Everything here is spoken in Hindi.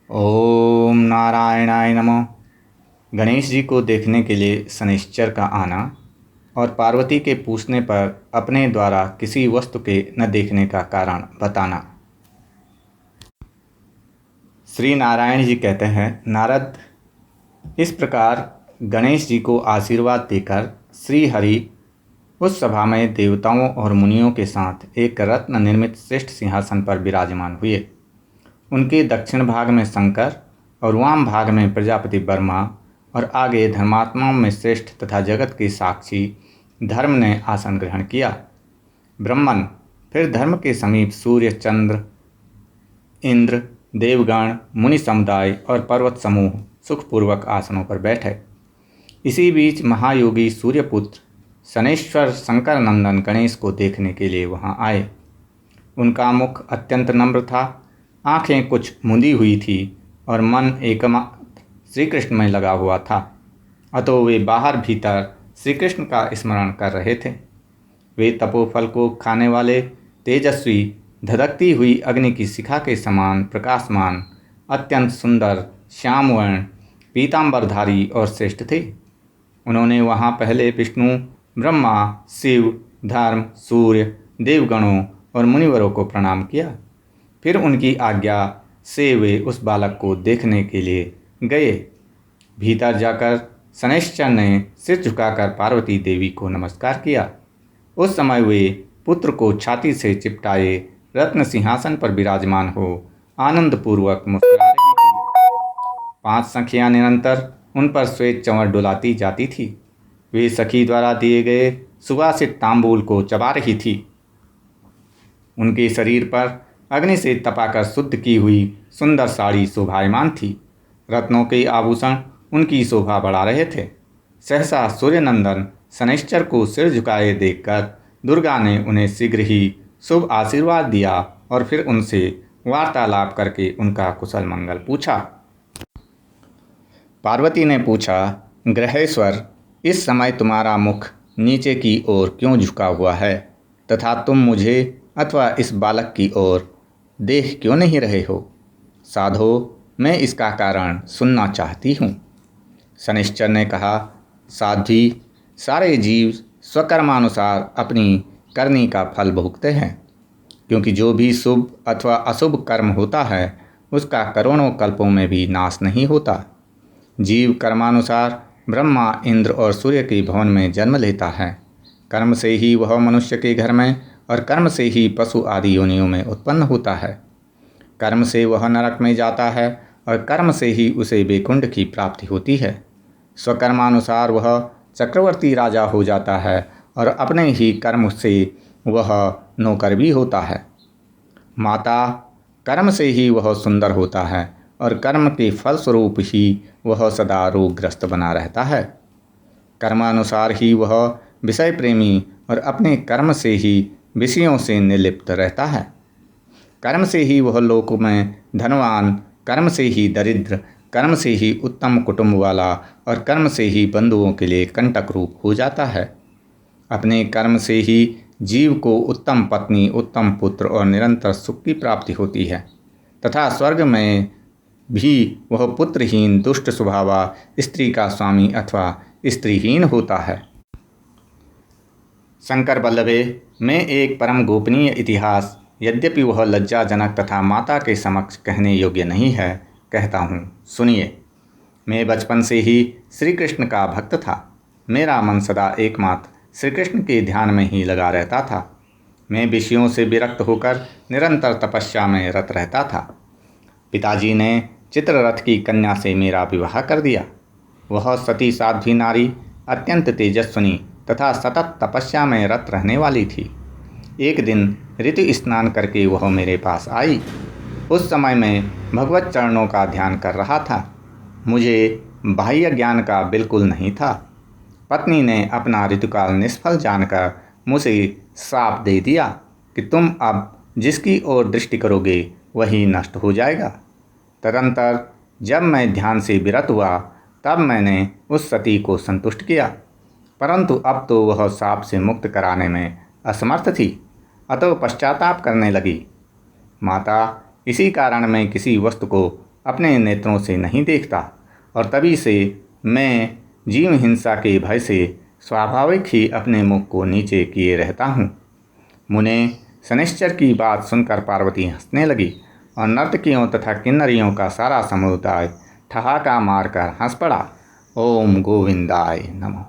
ओम नारायणाय नमः। गणेश जी को देखने के लिए शनैश्चर का आना और पार्वती के पूछने पर अपने द्वारा किसी वस्तु के न देखने का कारण बताना। श्री नारायण जी कहते हैं, नारद, इस प्रकार गणेश जी को आशीर्वाद देकर श्री हरि उस सभा में देवताओं और मुनियों के साथ एक रत्न निर्मित श्रेष्ठ सिंहासन पर विराजमान हुए। उनके दक्षिण भाग में शंकर और वाम भाग में प्रजापति ब्रह्मा और आगे धर्मात्माओं में श्रेष्ठ तथा जगत के साक्षी धर्म ने आसन ग्रहण किया। ब्रह्मन फिर धर्म के समीप सूर्य, चंद्र, इंद्र, देवगण, मुनि समुदाय और पर्वत समूह सुखपूर्वक आसनों पर बैठे। इसी बीच महायोगी सूर्यपुत्र शनैश्वर शंकर नंदन गणेश को देखने के लिए वहां आए। उनका मुख अत्यंत नम्र था, आंखें कुछ मुंदी हुई थी और मन एकमात्र श्री कृष्ण में लगा हुआ था। अतो वे बाहर भीतर श्री कृष्ण का स्मरण कर रहे थे। वे तपोफल को खाने वाले तेजस्वी, धधकती हुई अग्नि की शिखा के समान प्रकाशमान, अत्यंत सुंदर, श्यामवर्ण, पीतांबरधारी और श्रेष्ठ थे। उन्होंने वहाँ पहले विष्णु, ब्रह्मा, शिव, धर्म, सूर्य, देवगणों और मुनिवरों को प्रणाम किया। फिर उनकी आज्ञा से वे उस बालक को देखने के लिए गए। भीतर जाकर शनैश्चर ने सिर झुकाकर पार्वती देवी को नमस्कार किया। उस समय वे पुत्र को छाती से चिपटाए रत्न सिंहासन पर विराजमान हो आनंदपूर्वक मुस्कुरा रही थी। 5 सखियां निरंतर उन पर श्वेत चंवर डुलाती जाती थी। वे सखी द्वारा दिए गए सुवासित तांबूल को चबा रही थी। उनके शरीर पर अग्नि से तपाकर शुद्ध की हुई सुंदर साड़ी शोभायमान थी। रत्नों के आभूषण उनकी शोभा बढ़ा रहे थे। सहसा सूर्यनंदन शनैश्चर को सिर झुकाए देखकर दुर्गा ने उन्हें शीघ्र ही शुभ आशीर्वाद दिया और फिर उनसे वार्तालाप करके उनका कुशल मंगल पूछा। पार्वती ने पूछा, ग्रहेश्वर, इस समय तुम्हारा मुख नीचे की ओर क्यों झुका हुआ है तथा तुम मुझे अथवा इस बालक की ओर देख क्यों नहीं रहे हो? साधो, मैं इसका कारण सुनना चाहती हूँ। शनैश्चर ने कहा, साध्वी, सारे जीव स्वकर्मानुसार अपनी करनी का फल भोगते हैं, क्योंकि जो भी शुभ अथवा अशुभ कर्म होता है उसका करोड़ों कल्पों में भी नाश नहीं होता। जीव कर्मानुसार ब्रह्मा, इंद्र और सूर्य के भवन में जन्म लेता है। कर्म से ही वह मनुष्य के घर में और कर्म से ही पशु आदि योनियों में उत्पन्न होता है। कर्म से वह नरक में जाता है और कर्म से ही उसे वैकुंठ की प्राप्ति होती है। स्वकर्मानुसार वह चक्रवर्ती राजा हो जाता है और अपने ही कर्म से वह नौकर भी होता है। माता, कर्म से ही वह सुंदर होता है और कर्म के फलस्वरूप ही वह सदा रोगग्रस्त बना रहता है। कर्मानुसार ही वह विषय प्रेमी और अपने कर्म से ही विषयों से निर्लिप्त रहता है। कर्म से ही वह लोक में धनवान, कर्म से ही दरिद्र, कर्म से ही उत्तम कुटुंब वाला और कर्म से ही बंधुओं के लिए कंटक रूप हो जाता है। अपने कर्म से ही जीव को उत्तम पत्नी, उत्तम पुत्र और निरंतर सुख की प्राप्ति होती है तथा स्वर्ग में भी वह पुत्रहीन, दुष्ट स्वभावा स्त्री का स्वामी अथवा स्त्रीहीन होता है। शंकर बल्लभे, मैं एक परम गोपनीय इतिहास, यद्यपि वह लज्जाजनक तथा माता के समक्ष कहने योग्य नहीं है, कहता हूँ, सुनिए। मैं बचपन से ही श्री कृष्ण का भक्त था। मेरा मन सदा एकमात्र श्री कृष्ण के ध्यान में ही लगा रहता था। मैं विषयों से विरक्त होकर निरंतर तपस्या में रत रहता था। पिताजी ने चित्ररथ की कन्या से मेरा विवाह कर दिया। वह सती साध्वी नारी, अत्यंत तेजस्विनी तथा सतत तपस्या में रत रहने वाली थी। एक दिन ऋतु स्नान करके वह मेरे पास आई। उस समय मैं भगवत चरणों का ध्यान कर रहा था। मुझे बाह्य ज्ञान का बिल्कुल नहीं था। पत्नी ने अपना ऋतुकाल निष्फल जानकर मुझे श्राप दे दिया कि तुम अब जिसकी ओर दृष्टि करोगे वही नष्ट हो जाएगा। तदंतर जब मैं ध्यान से विरत हुआ तब मैंने उस सती को संतुष्ट किया, परंतु अब तो वह श्राप से मुक्त कराने में असमर्थ थी, अतः पश्चाताप करने लगी। माता, इसी कारण मैं किसी वस्तु को अपने नेत्रों से नहीं देखता और तभी से मैं जीव हिंसा के भय से स्वाभाविक ही अपने मुख को नीचे किए रहता हूँ। मुने, शनैश्चर की बात सुनकर पार्वती हंसने लगी और नर्तकियों तथा किन्नरियों का सारा समुदाय ठहाका मारकर हंस पड़ा। ओम गोविंदाय नमः।